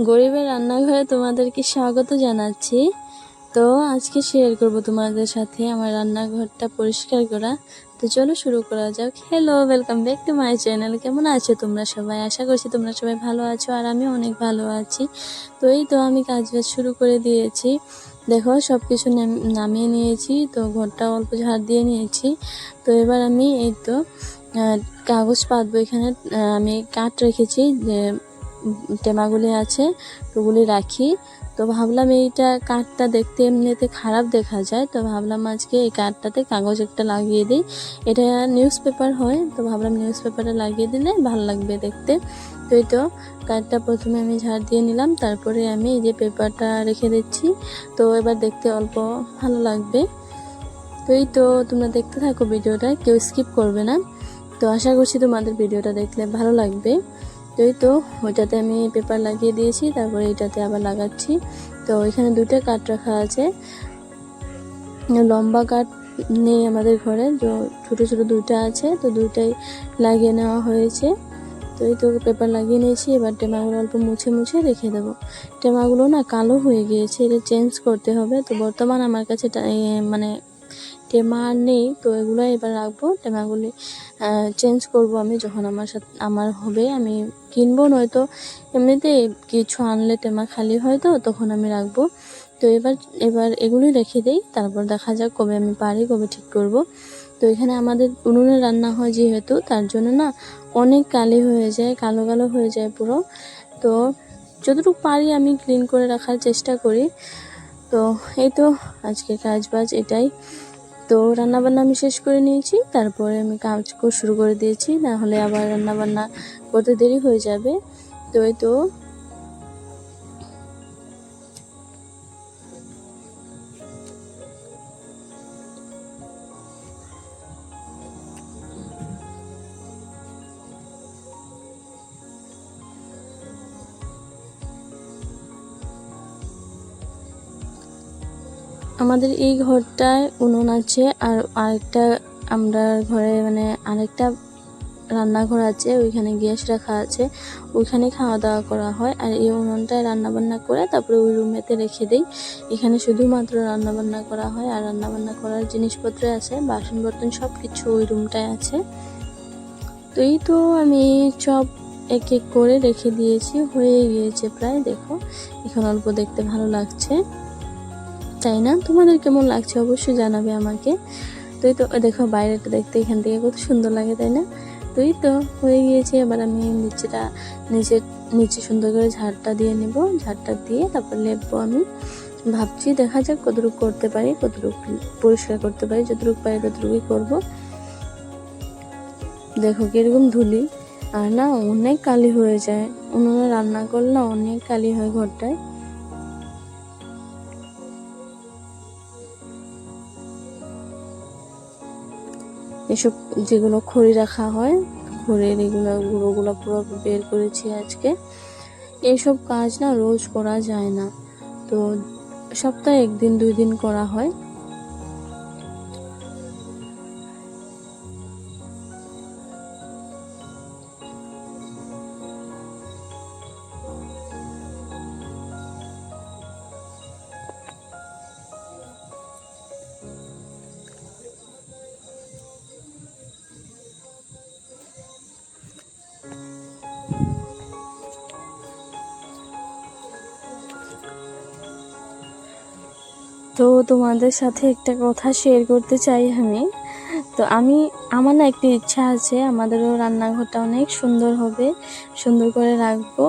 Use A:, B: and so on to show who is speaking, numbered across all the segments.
A: গরিবের রান্নাঘরে তোমাদেরকে স্বাগত জানাচ্ছি। তো আজকে শেয়ার করব তোমাদের সাথে আমার রান্নাঘরটা পরিষ্কার করা। তো চলো শুরু করা যাক। Hello, welcome back to my channel. কেমন আছো তোমরা সবাই? আশা করছি তোমরা সবাই ভালো আছো, আর আমি অনেক ভালো আছি। তো এই তো আমি কাজ শুরু করে দিয়েছি। দেখো সব কিছু নামিয়ে নিয়েছি, তো ঘরটা অল্প ঝাড় দিয়ে নিয়েছি। তো এবার আমি এই তো কাগজ পাতবো। এখানে আমি কাঠ রেখেছি, যে টেমাগুলি আছে ওগুলি রাখি। তো ভাবলাম এইটা কাঠটা দেখতে এমনিতে খারাপ দেখা যায়, তো ভাবলাম আজকে এই কাঠটাতে কাগজ একটা লাগিয়ে দিই। এটা নিউজ পেপার হয়, তো ভাবলাম নিউজ পেপারে লাগিয়ে দিলে ভালো লাগবে দেখতে। তো এই তো কাঠটা প্রথমে আমি ঝাড় দিয়ে নিলাম, তারপরে আমি এই যে পেপারটা রেখে দিচ্ছি। তো এবার দেখতে অল্প ভালো লাগবে। তো এই তো তোমরা দেখতে থাকো ভিডিওটা, কেউ স্কিপ করবে না। তো আশা করছি তোমাদের ভিডিওটা দেখলে ভালো লাগবে। তো এই তো ওইটাতে আমি পেপার লাগিয়ে দিয়েছি, তারপরে এটাতে আবার লাগাচ্ছি। তো এখানে দুটো কাঠ রাখা আছে, লম্বা কাঠ নেই আমাদের ঘরে, তো ছোটো ছোটো দুইটা আছে, তো দুইটাই লাগিয়ে নেওয়া হয়েছে। তো এই তো পেপার লাগিয়ে নিয়েছি। এবার টেমাগুলো অল্প মুছে মুছে রেখে দেবো। টেমাগুলো না কালো হয়ে গিয়েছে, এটা চেঞ্জ করতে হবে। তো বর্তমান আমার কাছে মানে টেমা আর নেই, তো এগুলো এবার রাখবো। টেমাগুলি চেঞ্জ করব আমি যখন আমার হবে, আমি কিনবো, নয়তো এমনিতে কিছু আনলে টেমা খালি হয়, তো তখন আমি রাখবো। তো এবার এগুলি রেখে দিই, তারপর দেখা যাক কবে আমি পারি, কবে ঠিক করব। তো এখানে আমাদের উনুনে রান্না হয় যেহেতু, তার জন্য না অনেক কালি হয়ে যায়, কালো কালো হয়ে যায় পুরো। তো যতটুকু পারি আমি ক্লিন করে রাখার চেষ্টা করি। তো এই তো আজকে কাজবাজ এটাই। তো রান্নাবান্না আমি শেষ করে নিয়েছি, তারপরে আমি কাজ শুরু করে দিয়েছি, না হলে আবার রান্নাবান্না করতে দেরি হয়ে যাবে। তো এই তো আমাদের এই ঘরটায় উনুন আছে, আর আরেকটা আমরা ঘরে মানে আরেকটা রান্নাঘর আছে, ওইখানে গ্যাস রাখা আছে, ওইখানে খাওয়া দাওয়া করা হয়। আর এই উনুনটায় রান্নাবান্না করে তারপরে ওই রুমেতে রেখে দিই। এখানে শুধুমাত্র রান্নাবান্না করা হয়, আর রান্নাবান্না করার জিনিসপত্র আছে, বাসন বর্তন সব কিছু ওই রুমটায় আছে। তো এই তো আমি সব এক এক করে রেখে দিয়েছি, হয়ে গিয়েছে প্রায়। দেখো এখন অল্প দেখতে ভালো লাগছে, তাই না? তোমাদের কেমন লাগছে অবশ্যই জানাবে আমাকে। তো এই তো দেখো বাইরেটা দেখতে এখান থেকে কত সুন্দর লাগে, তাই না? তো এই তো হয়ে গিয়েছে। এবার আমি নিচে সুন্দর করে ঝাড়টা দিয়ে নেব। ঝাড়টা দিয়ে তারপর লেপবো। আমি ভাবছি দেখা যাক কতটুকু করতে পারি, কতটুকু পরিষ্কার করতে পারি, যতটুকু পারি ততটুকুই করব। দেখো কিরকম ধুলি, আর না অনেক কালি হয়ে যায়, উনুনে রান্না করলে না অনেক কালি হয় ঘরটায়। এসব যেগুলো খড়ি রাখা হয়, খড়ির এগুলো গুঁড়োগুলো পুরো বের করেছি আজকে। এইসব কাজ না রোজ করা যায় না, তো সপ্তাহে 1-2 দিন করা হয়। তো তোমাদের সাথে একটা কথা শেয়ার করতে চাই আমি। তো আমার না একটি ইচ্ছা আছে, আমাদেরও রান্নাঘরটা অনেক সুন্দর হবে, সুন্দর করে রাখবো।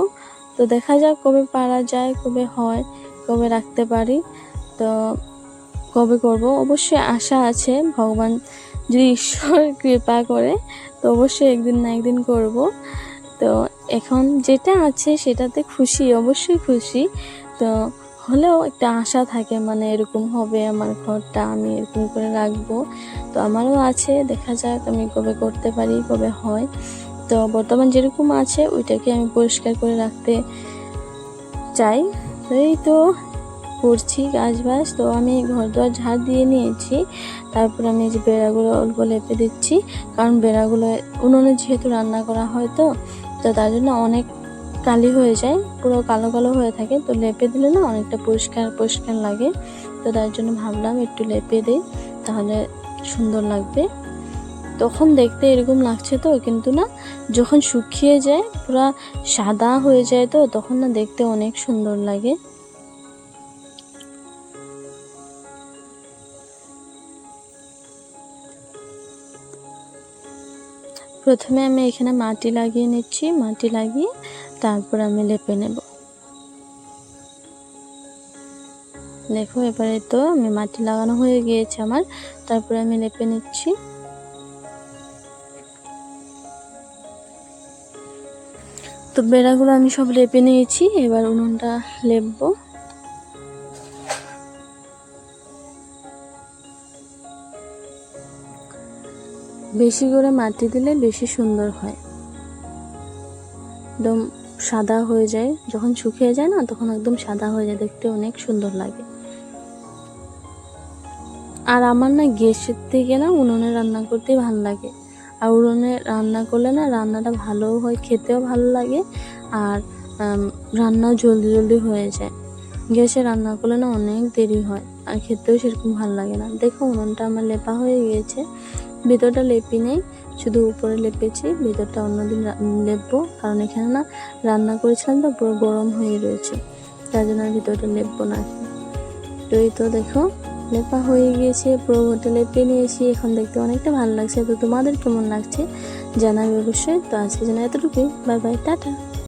A: তো দেখা যাক কবে পারা যায়, কবে হয়, কবে রাখতে পারি, তো কবে করব। অবশ্যই আশা আছে, ভগবান যদি ঈশ্বর কৃপা করে তো অবশ্যই একদিন না একদিন করব। তো এখন যেটা আছে সেটাতে খুশি, অবশ্যই খুশি। তো হলেও একটা আশা থাকে, মানে এরকম হবে আমার ঘরটা, আমি এরকম করে রাখবো। তো আমারও আছে, দেখা যাক আমি কবে করতে পারি, কবে হয়। তো বর্তমান যেরকম আছে ওইটাকে আমি পরিষ্কার করে রাখতে চাই। তো এই তো করছি কাজবাজ। তো আমি ঘর দুয়ার ঝাড় দিয়ে নিয়েছি, তারপর আমি যে বেড়াগুলো অল্প লেপে দিচ্ছি, কারণ বেড়াগুলো উনুনে যেহেতু রান্না করা হয়, তো তার জন্য অনেক কালি হয়ে যায়, পুরো কালো কালো হয়ে থাকে। তো লেপে দিলে না অনেকটা পরিষ্কার পরিষ্কার লাগে। তো তার জন্য ভাবলাম একটু লেপে দিই, তাহলে সুন্দর লাগবে। তখন দেখতে এরকম লাগছে তো, কিন্তু না যখন শুকিয়ে যায় পুরো সাদা হয়ে যায়, তো তখন না দেখতে অনেক সুন্দর লাগে। প্রথমে আমি এখানে মাটি লাগিয়ে নিচ্ছি, মাটি লাগিয়ে তারপর আমি লেপে নেব। দেখো এবারে তো আমি মাটি লাগানো হয়ে গিয়েছে আমার, তারপরে আমি লেপে নিচ্ছি। তো বেড়াগুলো আমি সব লেপে নিয়েছি, এবার উনুনটা লেপবো। বেশি করে মাটি দিলে বেশি সুন্দর হয়, একদম সাদা হয়ে যায়। যখন শুকিয়ে যায় না তখন একদম সাদা হয়ে যায়, দেখতে অনেক সুন্দর লাগে। আর আমার না গ্যাসের থেকে না উনুনে রান্না করতেই ভালো লাগে। আর উনুনে রান্না করলে না রান্নাটা ভালোও হয়, খেতেও ভালো লাগে, আর রান্নাও জলদি জলদি হয়ে যায়। গ্যাসে রান্না করলে না অনেক দেরি হয়, আর খেতেও সেরকম ভালো লাগে না। দেখো উনুনটা আমার লেপা হয়ে গিয়েছে, ভিতরটা লেপি নেই, শুধু উপরে লেপেছি, ভিতরটা অন্যদিন লেপবো, কারণ এখানে না রান্না করেছিলাম তো পুরো গরম হয়ে রয়েছে, তার জন্য ভিতরটা লেপবো না এখন। তো এই তো দেখো লেপা হয়ে গিয়েছে, পুরো ঘরটা লেপে নিয়েছি, এখন দেখতে অনেকটা ভালো লাগছে। তো তোমাদের কেমন লাগছে জানাবে অবশ্যই। তো আজকে জন্য এতটুকুই, বাই বাই, টাটা।